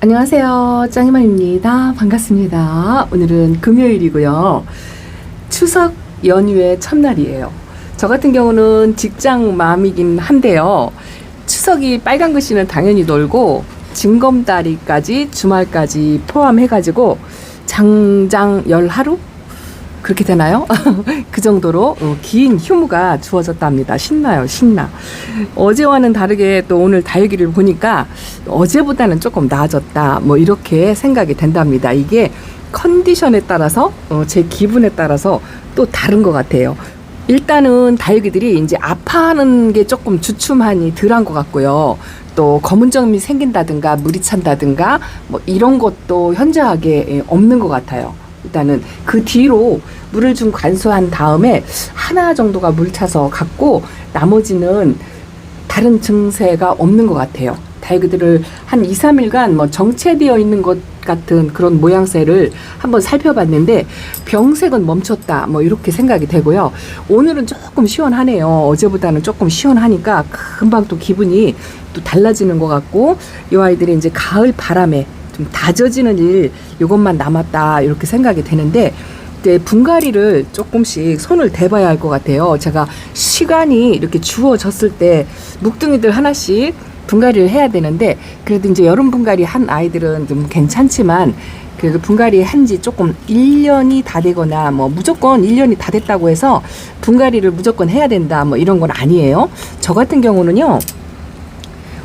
안녕하세요. 짱이맘입니다. 반갑습니다. 오늘은 금요일이고요. 추석 연휴의 첫날이에요. 저 같은 경우는 직장맘이긴 한데요. 추석이 빨간 글씨는 당연히 놀고 징검다리까지 주말까지 포함해가지고 장장 열 하루? 그렇게 되나요? 그 정도로 긴 휴무가 주어졌답니다. 신나요, 신나. 어제와는 다르게 또 오늘 다육이를 보니까 어제보다는 조금 나아졌다. 뭐 이렇게 생각이 된답니다. 이게 컨디션에 따라서 제 기분에 따라서 또 다른 것 같아요. 일단은 다육이들이 이제 아파하는 게 조금 주춤하니 덜한 것 같고요. 또 검은 점이 생긴다든가 물이 찬다든가 뭐 이런 것도 현저하게 없는 것 같아요. 일단은 그 뒤로 물을 좀 관수한 다음에 하나 정도가 물 차서 갔고 나머지는 다른 증세가 없는 것 같아요. 다육이들을 한 2, 3일간 뭐 정체되어 있는 것 같은 그런 모양새를 한번 살펴봤는데 병색은 멈췄다 뭐 이렇게 생각이 되고요. 오늘은 조금 시원하네요. 어제보다는 조금 시원하니까 금방 또 기분이 또 달라지는 것 같고 이 아이들이 이제 가을 바람에 좀 다져지는 일 이것만 남았다 이렇게 생각이 되는데 분갈이를 조금씩 손을 대봐야 할 것 같아요. 제가 시간이 이렇게 주어졌을 때 묵둥이들 하나씩 분갈이를 해야 되는데 그래도 이제 여름 분갈이 한 아이들은 좀 괜찮지만 그래도 분갈이 한지 조금 1년이 다 되거나 뭐 무조건 1년이 다 됐다고 해서 분갈이를 무조건 해야 된다 뭐 이런 건 아니에요. 저 같은 경우는요.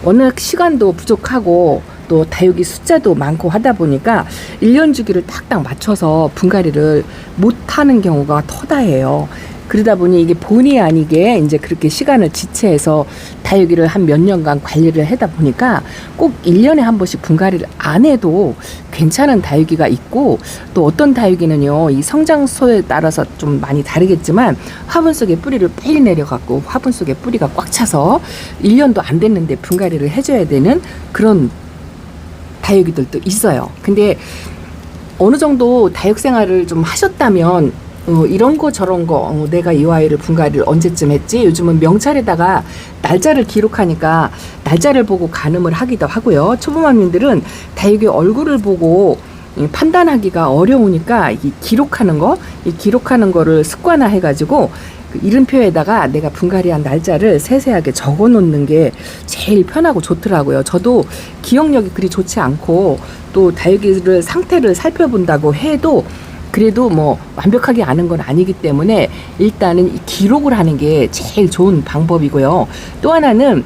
워낙 시간도 부족하고 또 다육이 숫자도 많고 하다 보니까 1년 주기를 딱딱 맞춰서 분갈이를 못하는 경우가 터다해요. 그러다 보니 이게 본의 아니게 이제 그렇게 시간을 지체해서 다육이를 한 몇 년간 관리를 하다 보니까 꼭 1년에 한 번씩 분갈이를 안 해도 괜찮은 다육이가 있고 또 어떤 다육이는요 이 성장소에 따라서 좀 많이 다르겠지만 화분 속에 뿌리를 빨리 내려갖고 화분 속에 뿌리가 꽉 차서 1년도 안 됐는데 분갈이를 해줘야 되는 그런 다육이들도 있어요. 근데 어느 정도 다육 생활을 좀 하셨다면 이런 거 저런 거 내가 이 아이를 분갈이를 언제쯤 했지? 요즘은 명찰에다가 날짜를 기록하니까 날짜를 보고 가늠을 하기도 하고요. 초보맘님들은 다육이 얼굴을 보고 판단하기가 어려우니까 이 기록하는 거를 습관화해가지고 그 이름표에다가 내가 분갈이한 날짜를 세세하게 적어 놓는 게 제일 편하고 좋더라고요. 저도 기억력이 그리 좋지 않고 또 다육이를 상태를 살펴본다고 해도 그래도 뭐 완벽하게 아는 건 아니기 때문에 일단은 이 기록을 하는 게 제일 좋은 방법이고요. 또 하나는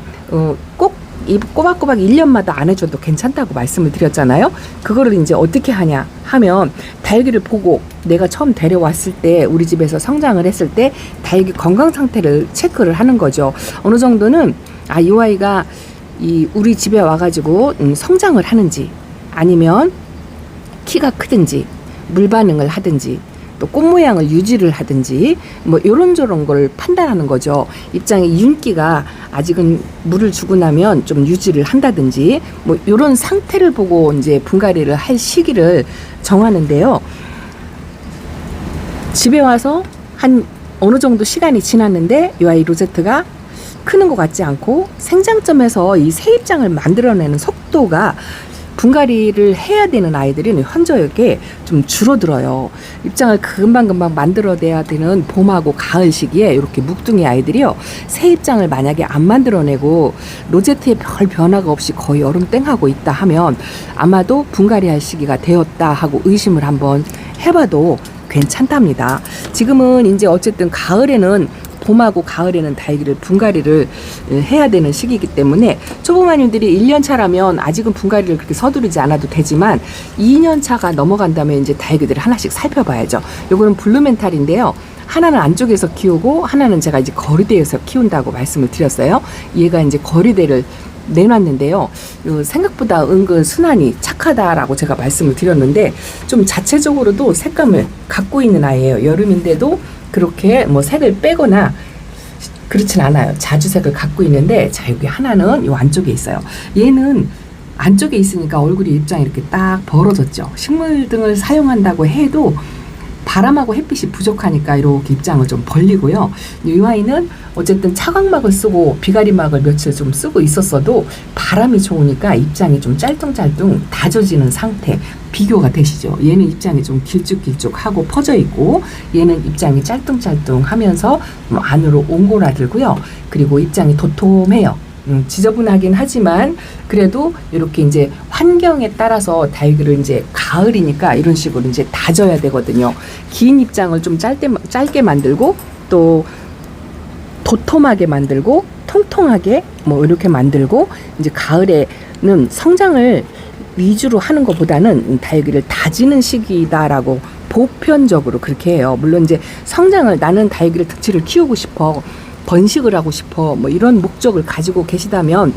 꼭 이 꼬박꼬박 1년마다 안 해줘도 괜찮다고 말씀을 드렸잖아요. 그거를 이제 어떻게 하냐 하면 다육이를 보고 내가 처음 데려왔을 때 우리 집에서 성장을 했을 때 다육이 건강 상태를 체크를 하는 거죠. 어느 정도는 이 아이가 우리 집에 와가지고 성장을 하는지 아니면 키가 크든지 물 반응을 하든지 또 꽃 모양을 유지를 하든지 뭐 요런저런 걸 판단하는 거죠. 입장에 윤기가 아직은 물을 주고 나면 좀 유지를 한다든지 뭐 요런 상태를 보고 이제 분갈이를 할 시기를 정하는데요. 집에 와서 한 어느 정도 시간이 지났는데 이 아이 로제트가 크는 것 같지 않고 생장점에서 이 새 입장을 만들어내는 속도가 분갈이를 해야 되는 아이들은 현저하게 좀 줄어들어요. 입장을 금방금방 만들어내야 되는 봄하고 가을 시기에 이렇게 묵둥이 아이들이요. 새 입장을 만약에 안 만들어내고 로제트에 별 변화가 없이 거의 여름 땡하고 있다 하면 아마도 분갈이 할 시기가 되었다 하고 의심을 한번 해봐도 괜찮답니다. 지금은 이제 어쨌든 봄하고 가을에는 다육이를 분갈이를 해야 되는 시기이기 때문에 초보마님들이 1년 차라면 아직은 분갈이를 그렇게 서두르지 않아도 되지만 2년 차가 넘어간다면 이제 다육이들을 하나씩 살펴봐야죠. 요거는 블루멘탈인데요. 하나는 안쪽에서 키우고 하나는 제가 이제 거리대에서 키운다고 말씀을 드렸어요. 얘가 이제 거리대를 내놨는데요. 생각보다 은근 순하니 착하다라고 제가 말씀을 드렸는데 좀 자체적으로도 색감을 갖고 있는 아이예요. 여름인데도 그렇게 뭐 색을 빼거나 그렇진 않아요. 자주색을 갖고 있는데 자 여기 하나는 이 안쪽에 있어요. 얘는 안쪽에 있으니까 얼굴이 입장이 이렇게 딱 벌어졌죠. 식물 등을 사용한다고 해도 바람하고 햇빛이 부족하니까 이렇게 입장을 좀 벌리고요. 이 아이는 어쨌든 차광막을 쓰고 비가리막을 며칠 좀 쓰고 있었어도 바람이 좋으니까 입장이 좀 짤뚱짤뚱 다져지는 상태. 비교가 되시죠. 얘는 입장이 좀 길쭉길쭉하고 퍼져 있고 얘는 입장이 짤뚱짤뚱하면서 안으로 옹골아들고요. 그리고 입장이 도톰해요. 지저분하긴 하지만 그래도 이렇게 이제 환경에 따라서 다육이를 이제 가을이니까 이런 식으로 이제 다져야 되거든요. 긴 입장을 좀 짧게 만들고 또 도톰하게 만들고 통통하게 뭐 이렇게 만들고 이제 가을에는 성장을 위주로 하는 것보다는 다육이를 다지는 시기다라고 보편적으로 그렇게 해요. 물론 이제 성장을 나는 다육이를 득치를 키우고 싶어 번식을 하고 싶어 뭐 이런 목적을 가지고 계시다면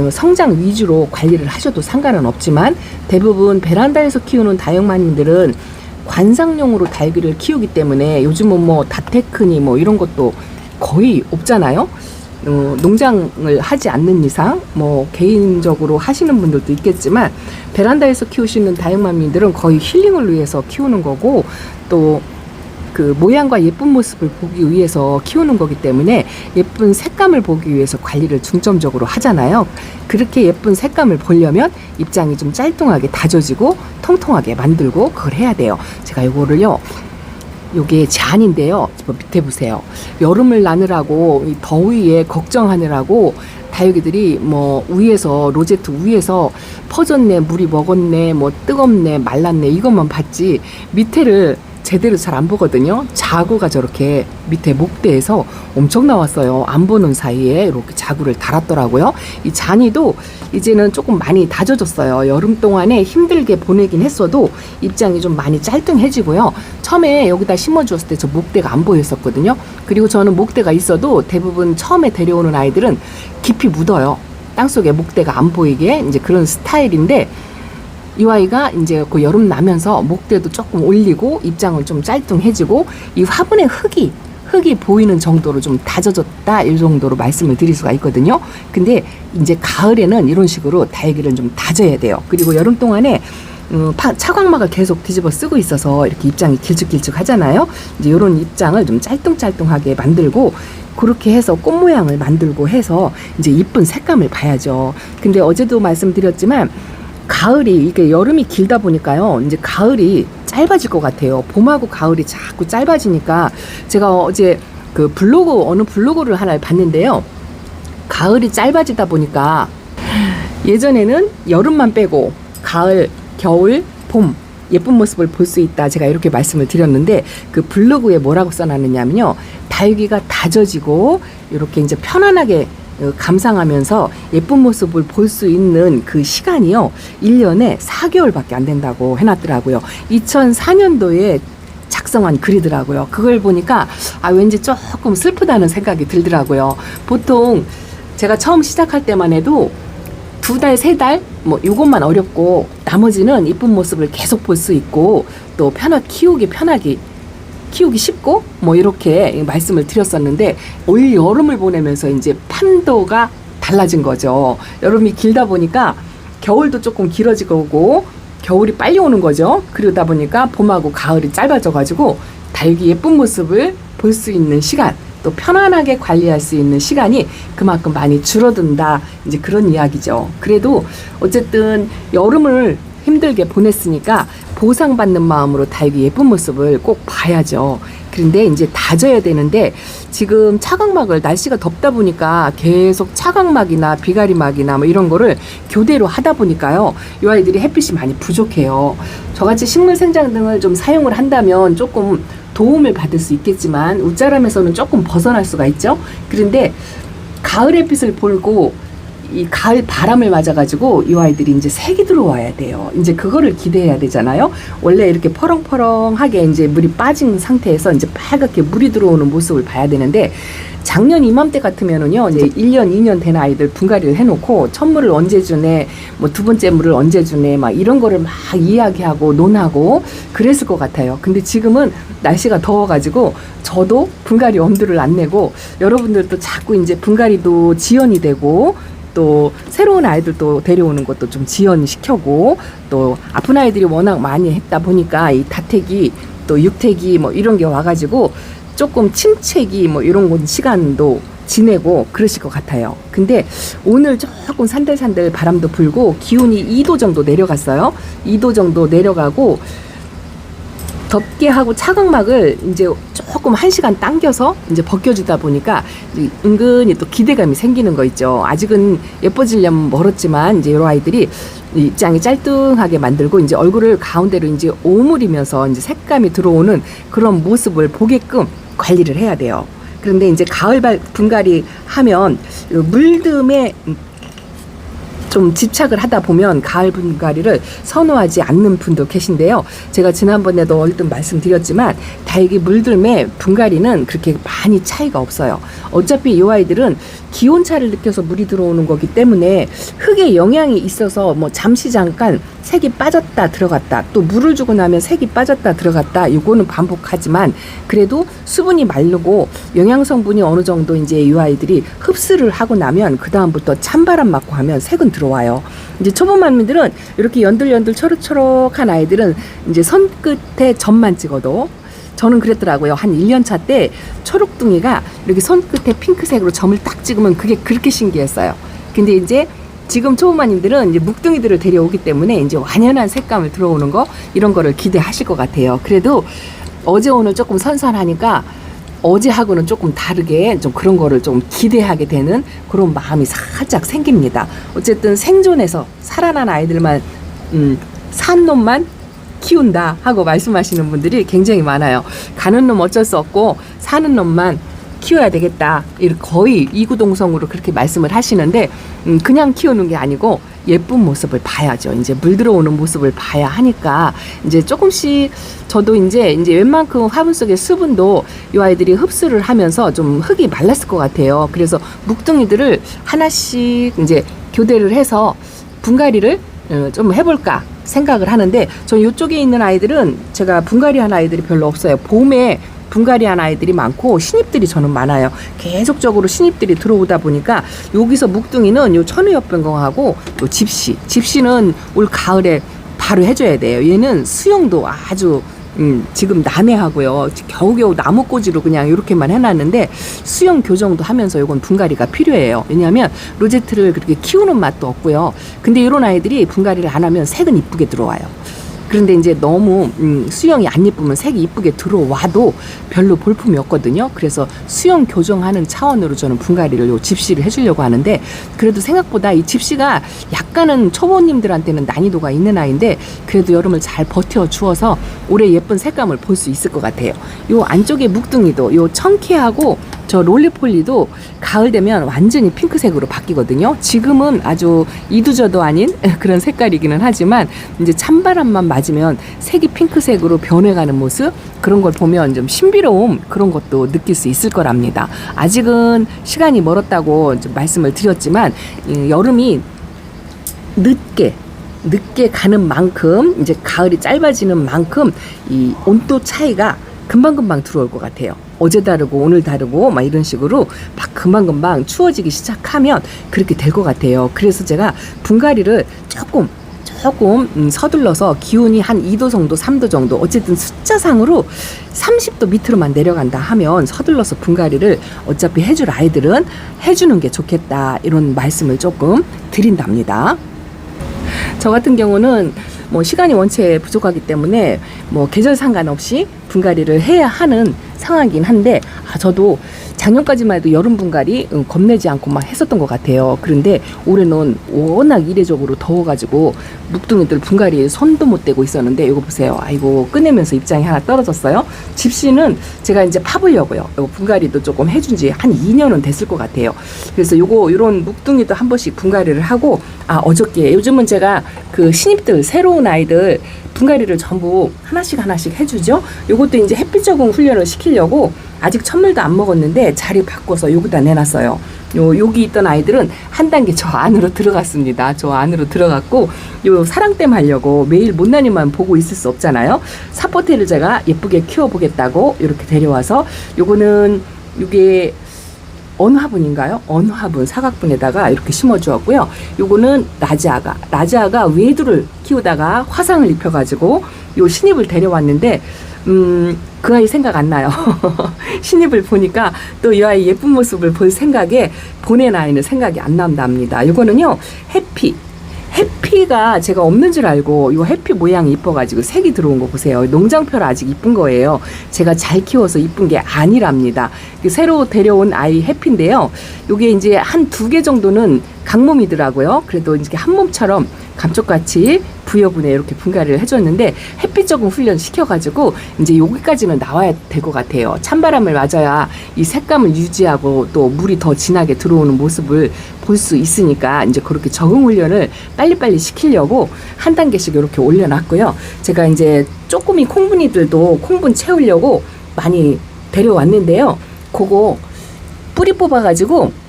성장 위주로 관리를 하셔도 상관은 없지만 대부분 베란다에서 키우는 다육마님들은 관상용으로 다육이를 키우기 때문에 요즘은 뭐 다테크니 뭐 이런 것도 거의 없잖아요. 농장을 하지 않는 이상 뭐 개인적으로 하시는 분들도 있겠지만 베란다에서 키우시는 다육맘미들은 거의 힐링을 위해서 키우는 거고 또 그 모양과 예쁜 모습을 보기 위해서 키우는 거기 때문에 예쁜 색감을 보기 위해서 관리를 중점적으로 하잖아요. 그렇게 예쁜 색감을 보려면 입장이 좀 짤뚱하게 다져지고 통통하게 만들고 그걸 해야 돼요. 제가 이거를요, 요게 잔인데요. 밑에 보세요. 여름을 나느라고 더위에 걱정하느라고 다육이들이 뭐 위에서 로제트 위에서 퍼졌네, 물이 먹었네, 뭐 뜨겁네, 말랐네 이것만 봤지 밑에를 제대로 잘 안 보거든요. 자구가 저렇게 밑에 목대에서 엄청 나왔어요. 안 보는 사이에 이렇게 자구를 달았더라고요. 이 잔이도 이제는 조금 많이 다져졌어요. 여름 동안에 힘들게 보내긴 했어도 입장이 좀 많이 짤뚱해지고요. 처음에 여기다 심어주었을 때 저 목대가 안 보였었거든요. 그리고 저는 목대가 있어도 대부분 처음에 데려오는 아이들은 깊이 묻어요. 땅속에 목대가 안 보이게 이제 그런 스타일인데 이 아이가 이제 그 여름 나면서 목대도 조금 올리고 입장을 좀 짤뚱해지고 이 화분의 흙이 보이는 정도로 좀 다져졌다 이 정도로 말씀을 드릴 수가 있거든요. 근데 이제 가을에는 이런 식으로 다육이를 좀 다져야 돼요. 그리고 여름 동안에 차광막을 계속 뒤집어 쓰고 있어서 이렇게 입장이 길쭉길쭉 하잖아요. 이제 이런 입장을 좀 짤뚱짤뚱하게 만들고 그렇게 해서 꽃 모양을 만들고 해서 이제 이쁜 색감을 봐야죠. 근데 어제도 말씀드렸지만 가을이 이게 여름이 길다 보니까요. 이제 가을이 짧아질 것 같아요. 봄하고 가을이 자꾸 짧아지니까 제가 어제 그 어느 블로그를 하나 봤는데요. 가을이 짧아지다 보니까 예전에는 여름만 빼고 가을, 겨울, 봄 예쁜 모습을 볼 수 있다. 제가 이렇게 말씀을 드렸는데 그 블로그에 뭐라고 써놨느냐면요. 다육이가 다져지고 이렇게 이제 편안하게 감상하면서 예쁜 모습을 볼 수 있는 그 시간이요 1년에 4개월밖에 안 된다고 해놨더라고요. 2004년도에 작성한 글이더라고요. 그걸 보니까 왠지 조금 슬프다는 생각이 들더라고요. 보통 제가 처음 시작할 때만 해도 2달, 3달 뭐 요것만 어렵고 나머지는 예쁜 모습을 계속 볼 수 있고 또 키우기 쉽고 뭐 이렇게 말씀을 드렸었는데 올 여름을 보내면서 이제 판도가 달라진 거죠. 여름이 길다 보니까 겨울도 조금 길어지고 오고 겨울이 빨리 오는 거죠. 그러다 보니까 봄하고 가을이 짧아져 가지고 다육이 예쁜 모습을 볼 수 있는 시간 또 편안하게 관리할 수 있는 시간이 그만큼 많이 줄어든다. 이제 그런 이야기죠. 그래도 어쨌든 여름을 힘들게 보냈으니까 보상받는 마음으로 다육이 예쁜 모습을 꼭 봐야죠. 그런데 이제 다져야 되는데 지금 차광막을 날씨가 덥다 보니까 계속 차광막이나 비가리막이나 뭐 이런 거를 교대로 하다 보니까요. 이 아이들이 햇빛이 많이 부족해요. 저같이 식물 생장 등을 좀 사용을 한다면 조금 도움을 받을 수 있겠지만 웃자람에서는 조금 벗어날 수가 있죠. 그런데 가을 햇빛을 보고 이 가을 바람을 맞아가지고 이 아이들이 이제 색이 들어와야 돼요. 이제 그거를 기대해야 되잖아요. 원래 이렇게 퍼렁퍼렁하게 이제 물이 빠진 상태에서 이제 빨갛게 물이 들어오는 모습을 봐야 되는데 작년 이맘때 같으면은요, 이제 1년, 2년 된 아이들 분갈이를 해놓고 첫 물을 언제 주네, 뭐 두 번째 물을 언제 주네, 막 이런 거를 막 이야기하고 논하고 그랬을 것 같아요. 근데 지금은 날씨가 더워가지고 저도 분갈이 엄두를 안 내고 여러분들도 자꾸 이제 분갈이도 지연이 되고 또 새로운 아이들도 데려오는 것도 좀 지연시켜고 또 아픈 아이들이 워낙 많이 했다 보니까 이 다택이 또 육태기 뭐 이런 게 와가지고 조금 침체기 뭐 이런 건 시간도 지내고 그러실 것 같아요. 근데 오늘 조금 산들산들 바람도 불고 기온이 2도 정도 내려갔어요. 2도 정도 내려가고 덥게 하고 차광막을 이제 조금 1시간 당겨서 이제 벗겨주다 보니까 은근히 또 기대감이 생기는 거 있죠. 아직은 예뻐지려면 멀었지만 이제 이런 아이들이 입장이 짤뚱하게 만들고 이제 얼굴을 가운데로 이제 오므리면서 이제 색감이 들어오는 그런 모습을 보게끔 관리를 해야 돼요. 그런데 이제 가을 분갈이 하면 물듬에 좀 집착을 하다 보면 가을 분갈이를 선호하지 않는 분도 계신데요. 제가 지난번에도 얼핏 말씀드렸지만 달기 물들매 분갈이는 그렇게 많이 차이가 없어요. 어차피 이 아이들은 기온차를 느껴서 물이 들어오는 거기 때문에 흙에 영향이 있어서 뭐 잠시 잠깐 색이 빠졌다 들어갔다 또 물을 주고 나면 색이 빠졌다 들어갔다 이거는 반복하지만 그래도 수분이 마르고 영양 성분이 어느 정도 이제 이 아이들이 흡수를 하고 나면 그 다음부터 찬바람 맞고 하면 색은 들어와요. 이제 초보 마미들은 이렇게 연들연들 초록초록한 아이들은 이제 손끝에 점만 찍어도 저는 그랬더라고요. 한 1년 차 때 초록둥이가 이렇게 손끝에 핑크색으로 점을 딱 찍으면 그게 그렇게 신기했어요. 근데 이제 지금 초보마님들은 이제 묵둥이들을 데려오기 때문에 이제 완연한 색감을 들어오는 거 이런 거를 기대하실 것 같아요. 그래도 어제 오늘 조금 선선하니까 어제하고는 조금 다르게 좀 그런 거를 좀 기대하게 되는 그런 마음이 살짝 생깁니다. 어쨌든 생존해서 살아난 아이들만 산 놈만 키운다 하고 말씀하시는 분들이 굉장히 많아요. 가는 놈 어쩔 수 없고 사는 놈만 키워야 되겠다. 이렇게 거의 이구동성으로 그렇게 말씀을 하시는데 그냥 키우는 게 아니고 예쁜 모습을 봐야죠. 이제 물 들어오는 모습을 봐야 하니까 이제 조금씩 저도 이제 웬만큼 화분 속의 수분도 이 아이들이 흡수를 하면서 좀 흙이 말랐을 것 같아요. 그래서 묵둥이들을 하나씩 이제 교대를 해서 분갈이를 좀 해볼까 생각을 하는데 전 이쪽에 있는 아이들은 제가 분갈이한 아이들이 별로 없어요. 봄에 분갈이한 아이들이 많고 신입들이 저는 많아요. 계속적으로 신입들이 들어오다 보니까 여기서 묵둥이는 요 천우엽변공하고 요 집시는 올 가을에 바로 해줘야 돼요. 얘는 수영도 아주 지금 난해하고요. 겨우겨우 나무꽂이로 그냥 이렇게만 해놨는데 수영 교정도 하면서 이건 분갈이가 필요해요. 왜냐하면 로제트를 그렇게 키우는 맛도 없고요. 근데 이런 아이들이 분갈이를 안 하면 색은 이쁘게 들어와요. 그런데 이제 너무 수영이 안 예쁘면 색이 이쁘게 들어와도 별로 볼품이 없거든요. 그래서 수영 교정하는 차원으로 저는 분갈이를 요 집시를 해주려고 하는데 그래도 생각보다 이 집시가 약간은 초보님들한테는 난이도가 있는 아이인데 그래도 여름을 잘 버텨주어서 올해 예쁜 색감을 볼 수 있을 것 같아요. 요 안쪽에 묵둥이도 요 청키하고 저 롤리폴리도 가을 되면 완전히 핑크색으로 바뀌거든요. 지금은 아주 이두저도 아닌 그런 색깔이기는 하지만 이제 찬바람만 맞으면 색이 핑크색으로 변해가는 모습 그런 걸 보면 좀 신비로움 그런 것도 느낄 수 있을 거랍니다. 아직은 시간이 멀었다고 좀 말씀을 드렸지만 여름이 늦게 가는 만큼 이제 가을이 짧아지는 만큼 이 온도 차이가 금방금방 들어올 것 같아요. 어제 다르고 오늘 다르고 막 이런 식으로 막 금방금방 추워지기 시작하면 그렇게 될 것 같아요. 그래서 제가 분갈이를 조금 서둘러서 기온이 한 2도 정도 3도 정도 어쨌든 숫자상으로 30도 밑으로만 내려간다 하면 서둘러서 분갈이를 어차피 해줄 아이들은 해주는 게 좋겠다 이런 말씀을 조금 드린답니다. 저 같은 경우는 뭐 시간이 원체 부족하기 때문에 뭐 계절 상관없이 분갈이를 해야 하는 상황이긴 한데 저도 작년까지만 해도 여름 분갈이 겁내지 않고 막 했었던 것 같아요. 그런데 올해는 워낙 이례적으로 더워가지고 묵둥이들 분갈이에 손도 못 대고 있었는데 이거 보세요. 아이고 꺼내면서 입장이 하나 떨어졌어요. 집시는 제가 이제 파보려고요. 이거 분갈이도 조금 해준 지 한 2년은 됐을 것 같아요. 그래서 요런 묵둥이도 한 번씩 분갈이를 하고 어저께 요즘은 제가 그 신입들 새로운 아이들 분갈이를 전부 하나씩 해주죠. 요것도 이제 햇빛 적응 훈련을 시키려고 아직 천물도 안 먹었는데 자리 바꿔서 여기다 내놨어요. 여기 있던 아이들은 한 단계 저 안으로 들어갔습니다. 저 안으로 들어갔고 요 사랑댐 하려고 매일 못난이만 보고 있을 수 없잖아요. 사포테를 제가 예쁘게 키워보겠다고 이렇게 데려와서 요거는 이게 어느 화분인가요? 어느 화분 사각분에다가 이렇게 심어주었고요. 요거는 라지아가 외두를 키우다가 화상을 입혀가지고 요 신입을 데려왔는데 그 아이 생각 안 나요. 신입을 보니까 또 이 아이 예쁜 모습을 볼 생각에 보낸 아이는 생각이 안 난답니다. 요거는요, 해피가 제가 없는 줄 알고 이 해피 모양이 이뻐가지고 색이 들어온 거 보세요. 농장표라 아직 이쁜 거예요. 제가 잘 키워서 이쁜 게 아니랍니다. 새로 데려온 아이 해피인데요. 요게 이제 한 2개 정도는 강몸이더라고요. 그래도 이렇게 한 몸처럼 감쪽같이 부여분에 이렇게 분갈이를 해줬는데 햇빛 조금 훈련시켜가지고 이제 여기까지는 나와야 될 것 같아요. 찬바람을 맞아야 이 색감을 유지하고 또 물이 더 진하게 들어오는 모습을 볼 수 있으니까 이제 그렇게 적응 훈련을 빨리빨리 시키려고 한 단계씩 이렇게 올려놨고요. 제가 이제 쪼꼬미 콩분이들도 콩분 채우려고 많이 데려왔는데요. 그거 뿌리 뽑아가지고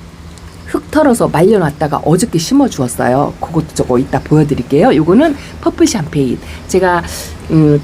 흙 털어서 말려놨다가 어저께 심어주었어요. 그것도 저거 이따 보여드릴게요. 요거는 퍼플 샴페인. 제가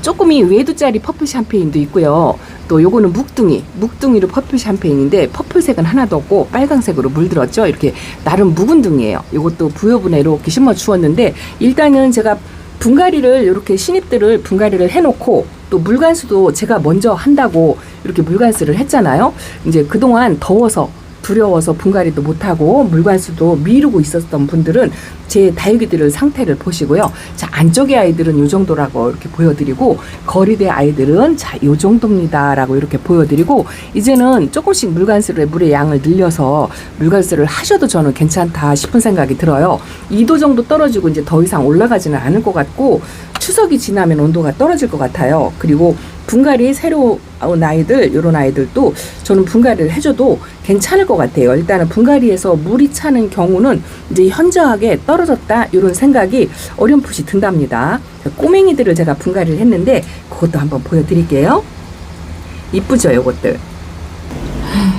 쪼꼬미 외두짜리 퍼플 샴페인도 있고요. 또 요거는 묵둥이로 퍼플 샴페인인데 퍼플색은 하나도 없고 빨강색으로 물들었죠. 이렇게 나름 묵은둥이에요. 요것도 부여분에 이렇게 심어주었는데 일단은 제가 분갈이를 이렇게 신입들을 분갈이를 해놓고 또 물관수도 제가 먼저 한다고 이렇게 물관수를 했잖아요. 이제 그동안 더워서 두려워서 분갈이도 못하고 물관수도 미루고 있었던 분들은 제 다육이들 상태를 보시고요. 자, 안쪽의 아이들은 요 정도라고 이렇게 보여드리고 거리대 아이들은 자, 요 정도입니다 라고 이렇게 보여드리고 이제는 조금씩 물의 양을 늘려서 물관수를 하셔도 저는 괜찮다 싶은 생각이 들어요. 2도 정도 떨어지고 이제 더 이상 올라가지는 않을 것 같고 추석이 지나면 온도가 떨어질 것 같아요. 그리고 분갈이 새로 온 아이들, 요런 아이들도 저는 분갈이를 해줘도 괜찮을 것 같아요. 일단은 분갈이에서 물이 차는 경우는 이제 현저하게 떨어졌다, 요런 생각이 어렴풋이 든답니다. 꼬맹이들을 제가 분갈이를 했는데 그것도 한번 보여드릴게요. 이쁘죠, 요것들.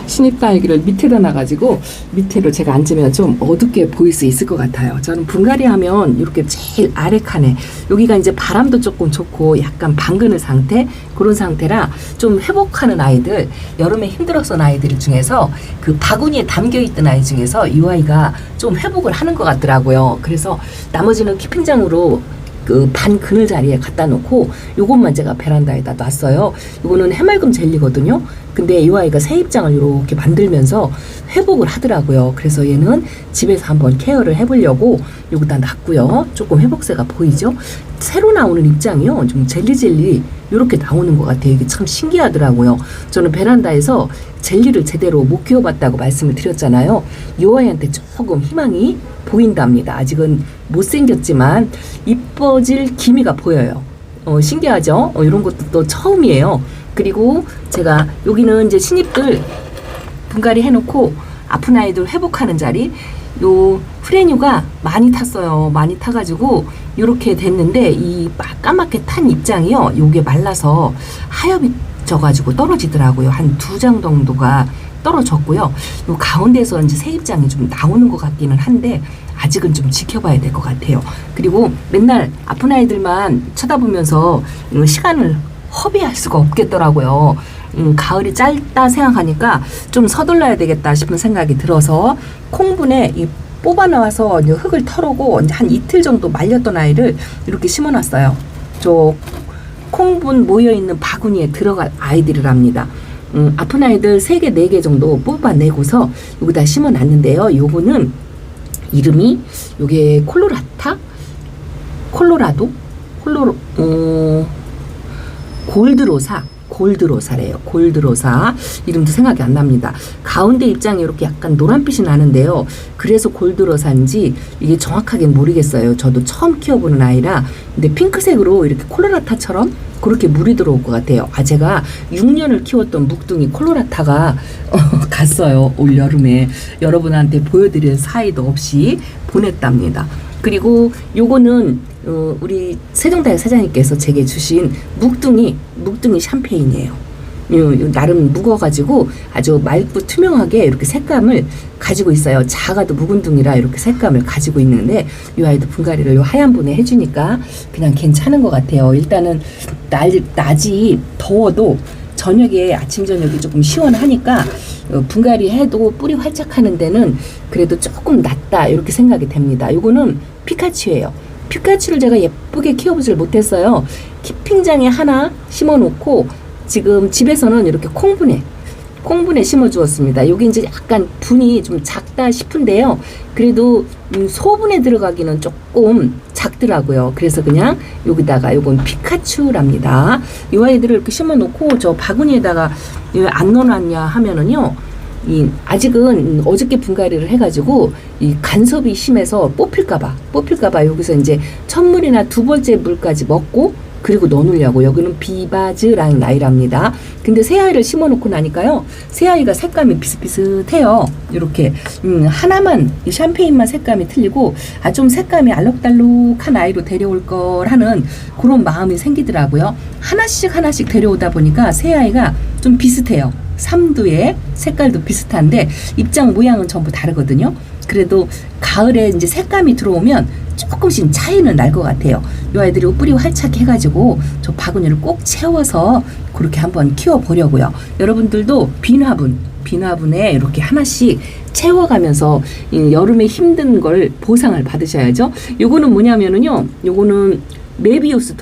신입 딸기를 밑에다 놔가지고 밑으로 제가 앉으면 좀 어둡게 보일 수 있을 것 같아요. 저는 분갈이 하면 이렇게 제일 아래 칸에 여기가 이제 바람도 조금 좋고 약간 방그는 상태, 그런 상태라 좀 회복하는 아이들, 여름에 힘들었던 아이들 중에서 그 바구니에 담겨있던 아이 중에서 이 아이가 좀 회복을 하는 것 같더라고요. 그래서 나머지는 키핑장으로 그 반 그늘 자리에 갖다 놓고 요것만 제가 베란다에다 놨어요. 요거는 해맑음 젤리거든요. 근데 이 아이가 새 입장을 이렇게 만들면서 회복을 하더라고요. 그래서 얘는 집에서 한번 케어를 해보려고 여기다 놨고요. 조금 회복세가 보이죠? 새로 나오는 입장이요. 좀 젤리 이렇게 나오는 것 같아요. 이게 참 신기하더라고요. 저는 베란다에서 젤리를 제대로 못 키워봤다고 말씀을 드렸잖아요. 이 아이한테 조금 희망이 보인답니다. 아직은 못생겼지만 이뻐질 기미가 보여요. 신기하죠? 이런 것도 또 처음이에요. 그리고 제가 여기는 이제 신입들 분갈이 해놓고 아픈 아이들 회복하는 자리, 요 프레뉴가 많이 탔어요. 많이 타가지고 이렇게 됐는데 이 까맣게 탄 입장이요. 요게 말라서 하얘져가지고 떨어지더라고요. 한 2장 정도가 떨어졌고요. 요 가운데서 이제 새 입장이 좀 나오는 것 같기는 한데 아직은 좀 지켜봐야 될 것 같아요. 그리고 맨날 아픈 아이들만 쳐다보면서 시간을 허비할 수가 없겠더라고요. 가을이 짧다 생각하니까 좀 서둘러야 되겠다 싶은 생각이 들어서 콩분에 이 뽑아 나와서 이제 흙을 털어고 이제 한 이틀 정도 말렸던 아이를 이렇게 심어놨어요. 저 콩분 모여있는 바구니에 들어갈 아이들이랍니다. 아픈 아이들 3개, 4개 정도 뽑아내고서 여기다 심어놨는데요. 요거는 이름이 요게 골드로사래요. 골드로사. 이름도 생각이 안 납니다. 가운데 입장이 이렇게 약간 노란빛이 나는데요. 그래서 골드로사인지 이게 정확하게 모르겠어요. 저도 처음 키워보는 아이라. 근데 핑크색으로 이렇게 콜로라타처럼 그렇게 물이 들어올 것 같아요. 제가 6년을 키웠던 묵둥이 콜로라타가 갔어요. 올 여름에. 여러분한테 보여드릴 사이도 없이 보냈답니다. 그리고 요거는 우리 세종다육 사장님께서 제게 주신 묵둥이 샴페인이에요. 나름 묵어가지고 아주 맑고 투명하게 이렇게 색감을 가지고 있어요. 작아도 묵은둥이라 이렇게 색감을 가지고 있는데 이 아이도 분갈이를 요 하얀 분에 해주니까 그냥 괜찮은 것 같아요. 일단은 낮이 더워도 저녁에 아침 저녁이 조금 시원하니까 분갈이 해도 뿌리 활짝하는 데는 그래도 조금 낫다 이렇게 생각이 됩니다. 요거는 피카츄예요. 피카츄를 제가 예쁘게 키워보질 못했어요. 키핑장에 하나 심어놓고 지금 집에서는 이렇게 콩분에 심어 주었습니다. 여기 이제 약간 분이 좀 작다 싶은데요. 그래도 소분에 들어가기는 조금 작더라고요. 그래서 그냥 여기다가 요건 피카츄랍니다. 이 아이들을 이렇게 심어 놓고 저 바구니에다가 왜 안 넣어놨냐 하면은요. 아직은 어저께 분갈이를 해가지고 이 간섭이 심해서 뽑힐까봐 여기서 이제 첫 물이나 두 번째 물까지 먹고 그리고 넣어놓으려고. 여기는 비바즈라는 나이랍니다. 근데 새아이를 심어놓고 나니까요, 새아이가 색감이 비슷비슷해요. 이렇게 하나만 이 샴페인만 색감이 틀리고 좀 색감이 알록달록한 아이로 데려올 걸 하는 그런 마음이 생기더라고요. 하나씩 데려오다 보니까 새아이가 좀 비슷해요. 삼두의 색깔도 비슷한데 입장 모양은 전부 다르거든요. 그래도 가을에 이제 색감이 들어오면 조금씩 차이는 날 것 같아요. 이 아이들이 뿌리 활짝 해가지고 저 바구니를 꼭 채워서 그렇게 한번 키워보려고요. 여러분들도 비화분에 이렇게 하나씩 채워가면서 여름에 힘든 걸 보상을 받으셔야죠. 요거는 뭐냐면은요, 요거는 메비우스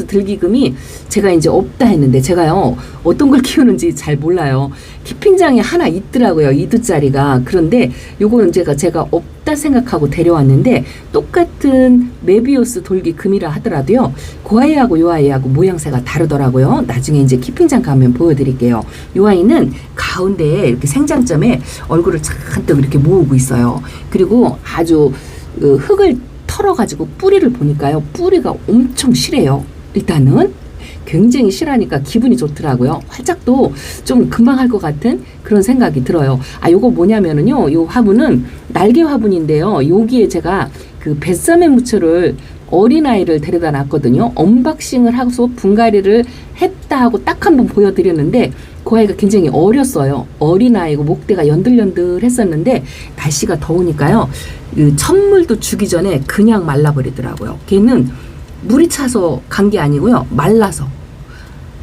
들기금이 제가 이제 없다 했는데 제가요 어떤 걸 키우는지 잘 몰라요. 키핑장에 하나 있더라고요, 2두짜리가. 그런데 요거는 제가 없다 생각하고 데려왔는데 똑같은 메비우스 돌기금이라 하더라도요 그 아이하고 요 아이하고 모양새가 다르더라고요. 나중에 이제 키핑장 가면 보여드릴게요. 요 아이는 가운데에 이렇게 생장점에 얼굴을 잔뜩 이렇게 모으고 있어요. 그리고 아주 흙을 털어가지고 뿌리를 보니까요, 뿌리가 엄청 실해요. 일단은 굉장히 실하니까 기분이 좋더라고요. 활짝도 좀 금방 할 것 같은 그런 생각이 들어요. 요거 뭐냐면은요, 요 화분은 날개 화분인데요, 여기에 제가 그 뱃섬의 무초를 어린아이를 데려다 놨거든요. 언박싱을 하고서 분갈이를 했다 하고 딱 한번 보여드렸는데 그 아이가 굉장히 어렸어요. 어린아이고 목대가 연들연들 했었는데 날씨가 더우니까요, 첫물도 주기 전에 그냥 말라버리더라고요. 걔는 물이 차서 간 게 아니고요, 말라서.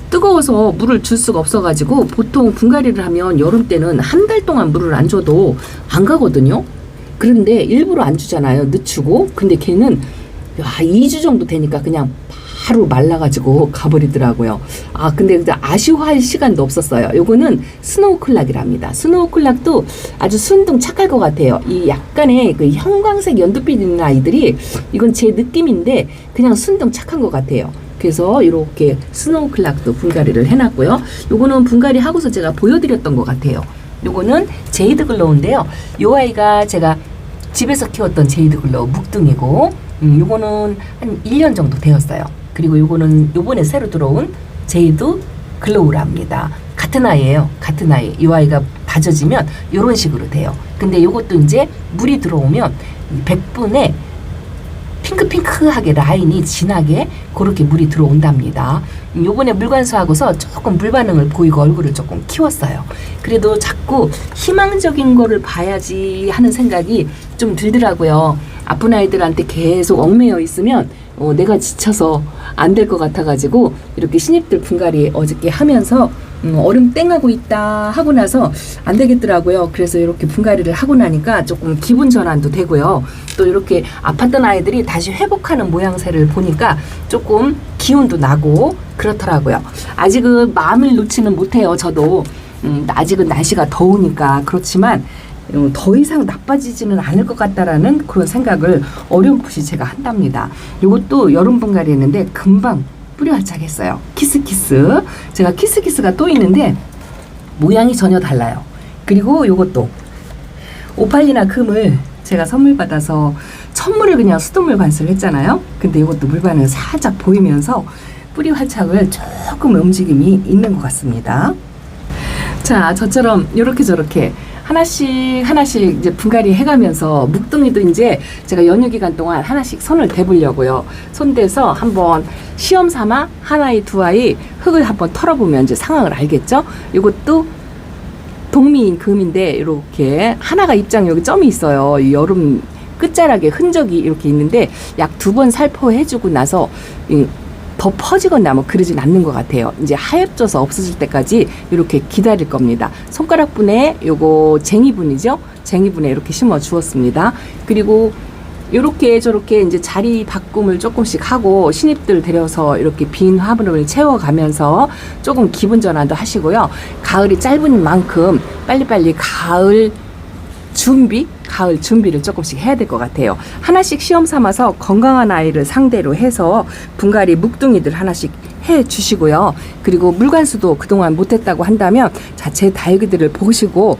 뜨거워서 물을 줄 수가 없어가지고 보통 분갈이를 하면 여름 때는 한 달 동안 물을 안 줘도 안 가거든요. 그런데 일부러 안 주잖아요, 늦추고. 근데 걔는 2주 정도 되니까 그냥 바로 말라가지고 가버리더라고요. 근데 아쉬워할 시간도 없었어요. 요거는 스노우클락이랍니다. 스노우클락도 아주 순둥 착할 것 같아요. 이 약간의 그 형광색 연두빛 있는 아이들이, 이건 제 느낌인데 그냥 순둥 착한 것 같아요. 그래서 이렇게 스노우클락도 분갈이를 해놨고요. 요거는 분갈이 하고서 제가 보여드렸던 것 같아요. 요거는 제이드 글로우인데요. 요 아이가 제가 집에서 키웠던 제이드 글로우 묵둥이고, 요거는 한 1년 정도 되었어요. 그리고 요거는 요번에 새로 들어온 제이드 글로우랍니다. 같은 아이예요. 같은 아이. 이 아이가 다져지면 요런 식으로 돼요. 근데 요것도 이제 물이 들어오면 백분에 핑크핑크하게 라인이 진하게 그렇게 물이 들어온답니다. 요번에 물관수하고서 조금 물 반응을 보이고 얼굴을 조금 키웠어요. 그래도 자꾸 희망적인 거를 봐야지 하는 생각이 좀 들더라고요. 아픈 아이들한테 계속 얽매여 있으면 내가 지쳐서 안 될 것 같아가지고 이렇게 신입들 분갈이 어저께 하면서 얼음 땡하고 있다 하고 나서 안 되겠더라고요. 그래서 이렇게 분갈이를 하고 나니까 조금 기분 전환도 되고요. 또 이렇게 아팠던 아이들이 다시 회복하는 모양새를 보니까 조금 기운도 나고 그렇더라고요. 아직은 마음을 놓지는 못해요. 저도 아직은 날씨가 더우니까. 그렇지만 더 이상 나빠지지는 않을 것 같다라는 그런 생각을 어렴풋이 제가 한답니다. 이것도 여름 분갈이 했는데 금방 뿌리 활짝했어요. 키스키스. 제가 키스키스가 또 있는데 모양이 전혀 달라요. 그리고 이것도 오팔리나 금을 제가 선물 받아서 천물을 그냥 수돗물 관수를 했잖아요. 근데 이것도 물반을 살짝 보이면서 뿌리 활착을 조금 움직임이 있는 것 같습니다. 자, 저처럼 이렇게 저렇게 하나씩 이제 분갈이 해가면서 묵둥이도 이제 제가 연휴 기간 동안 하나씩 손을 대보려고요. 손대서 한번 시험 삼아 한 아이 두 아이 흙을 한번 털어보면 이제 상황을 알겠죠. 이것도 동미인 금인데 이렇게 하나가 입장 여기 점이 있어요. 이 여름 끝자락에 흔적이 이렇게 있는데 약 2번 살포해주고 나서 더 퍼지거나 뭐 그러진 않는 것 같아요. 이제 하얘져서 없어질 때까지 이렇게 기다릴 겁니다. 손가락분에 요거 쟁이분이죠. 쟁이분에 이렇게 심어 주었습니다. 그리고 요렇게 저렇게 이제 자리 바꿈을 조금씩 하고 신입들 데려서 이렇게 빈 화분을 채워가면서 조금 기분 전환도 하시고요. 가을이 짧은 만큼 빨리빨리 가을 준비를 조금씩 해야 될 것 같아요. 하나씩 시험 삼아서 건강한 아이를 상대로 해서 분갈이 묵둥이들 하나씩 해 주시고요. 그리고 물관수도 그동안 못했다고 한다면 자체 다육이들을 보시고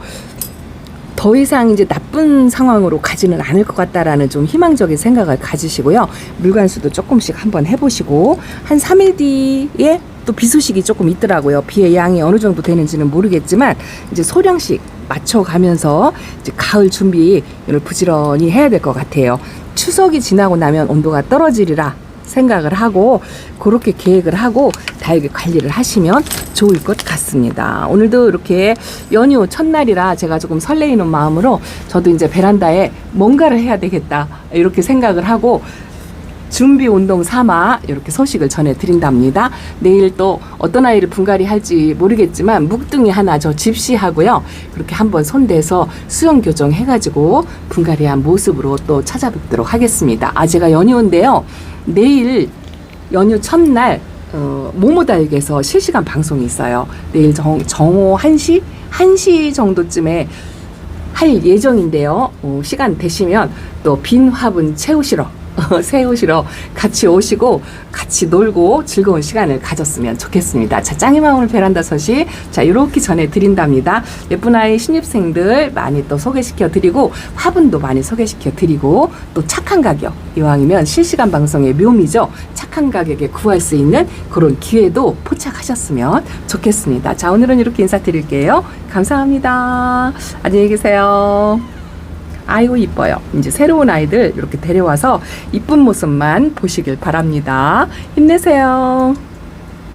더 이상 이제 나쁜 상황으로 가지는 않을 것 같다라는 좀 희망적인 생각을 가지시고요. 물관수도 조금씩 한번 해보시고 한 3일 뒤에 또 비 소식이 조금 있더라고요. 비의 양이 어느 정도 되는지는 모르겠지만 이제 소량씩 맞춰가면서 이제 가을 준비를 부지런히 해야 될 것 같아요. 추석이 지나고 나면 온도가 떨어지리라 생각을 하고 그렇게 계획을 하고 다육이 관리를 하시면 좋을 것 같습니다. 오늘도 이렇게 연휴 첫날이라 제가 조금 설레이는 마음으로 저도 이제 베란다에 뭔가를 해야 되겠다 이렇게 생각을 하고 준비 운동 삼아 이렇게 소식을 전해드린답니다. 내일 또 어떤 아이를 분갈이 할지 모르겠지만 묵둥이 하나 저 집시하고요. 그렇게 한번 손대서 수영 교정 해가지고 분갈이한 모습으로 또 찾아뵙도록 하겠습니다. 제가 연휴인데요. 내일 연휴 첫날 모모다육에서 실시간 방송이 있어요. 내일 정오 1시 정도쯤에 할 예정인데요. 시간 되시면 또 빈 화분 세우시러 같이 오시고 같이 놀고 즐거운 시간을 가졌으면 좋겠습니다. 자, 짱이 마을 베란다 소식 이렇게 전해드린답니다. 예쁜 아이 신입생들 많이 또 소개시켜 드리고 화분도 많이 소개시켜 드리고 또 착한 가격 이왕이면 실시간 방송의 묘미죠. 착한 가격에 구할 수 있는 그런 기회도 포착하셨으면 좋겠습니다. 자, 오늘은 이렇게 인사드릴게요. 감사합니다. 안녕히 계세요. 아이고 이뻐요. 이제 새로운 아이들 이렇게 데려와서 이쁜 모습만 보시길 바랍니다. 힘내세요.